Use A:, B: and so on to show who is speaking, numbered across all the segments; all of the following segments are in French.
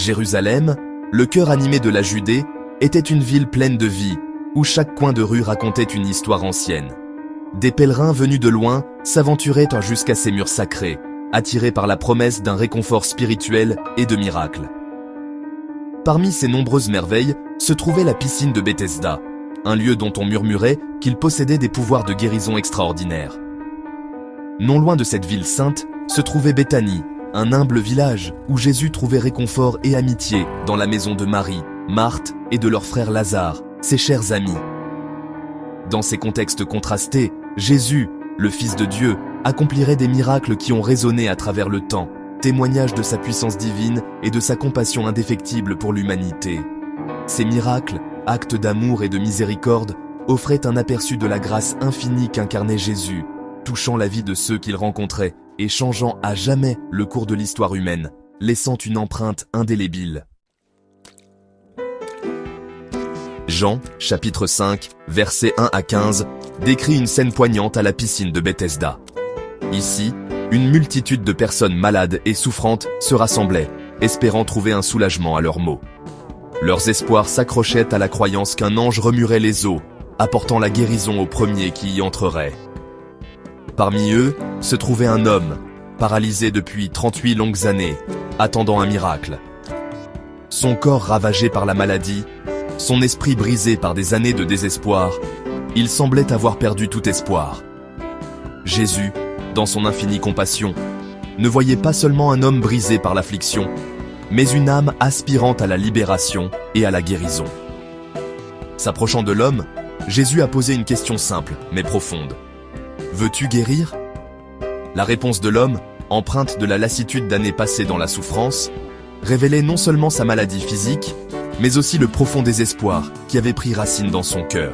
A: Jérusalem, le cœur animé de la Judée, était une ville pleine de vie, où chaque coin de rue racontait une histoire ancienne. Des pèlerins venus de loin s'aventuraient jusqu'à ces murs sacrés, attirés par la promesse d'un réconfort spirituel et de miracles. Parmi ces nombreuses merveilles se trouvait la piscine de Bethesda, un lieu dont on murmurait qu'il possédait des pouvoirs de guérison extraordinaires. Non loin de cette ville sainte se trouvait Béthanie, un humble village où Jésus trouvait réconfort et amitié dans la maison de Marie, Marthe et de leur frère Lazare, ses chers amis. Dans ces contextes contrastés, Jésus, le Fils de Dieu, accomplirait des miracles qui ont résonné à travers le temps, témoignage de sa puissance divine et de sa compassion indéfectible pour l'humanité. Ces miracles, actes d'amour et de miséricorde, offraient un aperçu de la grâce infinie qu'incarnait Jésus, touchant la vie de ceux qu'il rencontrait et changeant à jamais le cours de l'histoire humaine, laissant une empreinte indélébile. Jean, chapitre 5, versets 1 à 15, décrit une scène poignante à la piscine de Bethesda. Ici, une multitude de personnes malades et souffrantes se rassemblaient, espérant trouver un soulagement à leurs maux. Leurs espoirs s'accrochaient à la croyance qu'un ange remuerait les eaux, apportant la guérison aux premiers qui y entreraient. Parmi eux se trouvait un homme, paralysé depuis 38 longues années, attendant un miracle. Son corps ravagé par la maladie, son esprit brisé par des années de désespoir, il semblait avoir perdu tout espoir. Jésus, dans son infinie compassion, ne voyait pas seulement un homme brisé par l'affliction, mais une âme aspirant à la libération et à la guérison. S'approchant de l'homme, Jésus a posé une question simple, mais profonde. « Veux-tu guérir ?» La réponse de l'homme, empreinte de la lassitude d'années passées dans la souffrance, révélait non seulement sa maladie physique, mais aussi le profond désespoir qui avait pris racine dans son cœur.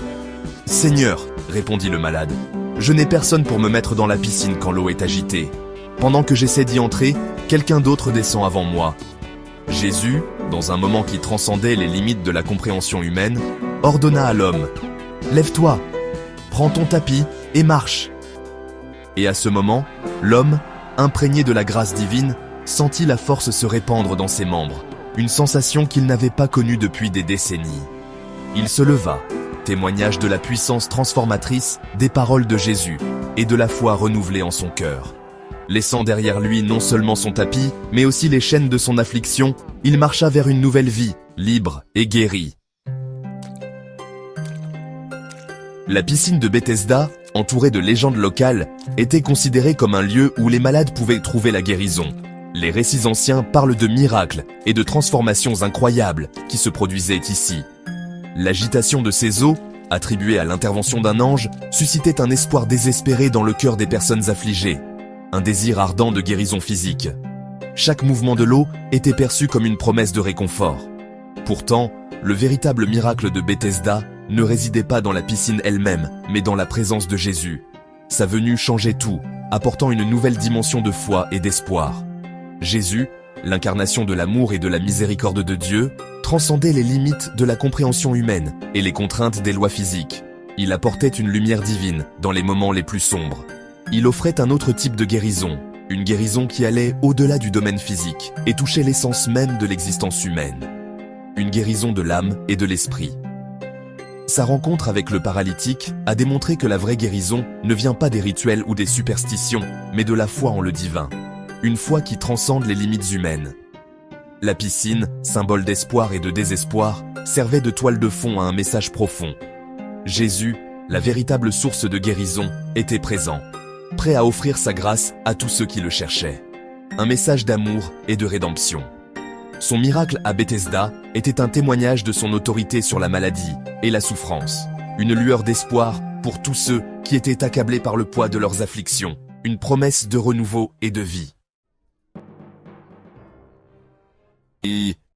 A: « Seigneur, répondit le malade, je n'ai personne pour me mettre dans la piscine quand l'eau est agitée. Pendant que j'essaie d'y entrer, quelqu'un d'autre descend avant moi. » Jésus, dans un moment qui transcendait les limites de la compréhension humaine, ordonna à l'homme « Lève-toi, prends ton tapis et marche !» Et à ce moment, l'homme, imprégné de la grâce divine, sentit la force se répandre dans ses membres, une sensation qu'il n'avait pas connue depuis des décennies. Il se leva, témoignage de la puissance transformatrice des paroles de Jésus et de la foi renouvelée en son cœur. Laissant derrière lui non seulement son tapis, mais aussi les chaînes de son affliction, il marcha vers une nouvelle vie, libre et guérie. La piscine de Bethesda, entourée de légendes locales, était considérée comme un lieu où les malades pouvaient trouver la guérison. Les récits anciens parlent de miracles et de transformations incroyables qui se produisaient ici. L'agitation de ces eaux, attribuée à l'intervention d'un ange, suscitait un espoir désespéré dans le cœur des personnes affligées, un désir ardent de guérison physique. Chaque mouvement de l'eau était perçu comme une promesse de réconfort. Pourtant, le véritable miracle de Bethesda ne résidait pas dans la piscine elle-même, mais dans la présence de Jésus. Sa venue changeait tout, apportant une nouvelle dimension de foi et d'espoir. Jésus, l'incarnation de l'amour et de la miséricorde de Dieu, transcendait les limites de la compréhension humaine et les contraintes des lois physiques. Il apportait une lumière divine dans les moments les plus sombres. Il offrait un autre type de guérison, une guérison qui allait au-delà du domaine physique et touchait l'essence même de l'existence humaine. Une guérison de l'âme et de l'esprit. Sa rencontre avec le paralytique a démontré que la vraie guérison ne vient pas des rituels ou des superstitions, mais de la foi en le divin. Une foi qui transcende les limites humaines. La piscine, symbole d'espoir et de désespoir, servait de toile de fond à un message profond. Jésus, la véritable source de guérison, était présent, prêt à offrir sa grâce à tous ceux qui le cherchaient. Un message d'amour et de rédemption. Son miracle à Bethesda était un témoignage de son autorité sur la maladie et la souffrance. Une lueur d'espoir pour tous ceux qui étaient accablés par le poids de leurs afflictions. Une promesse de renouveau et de vie. Et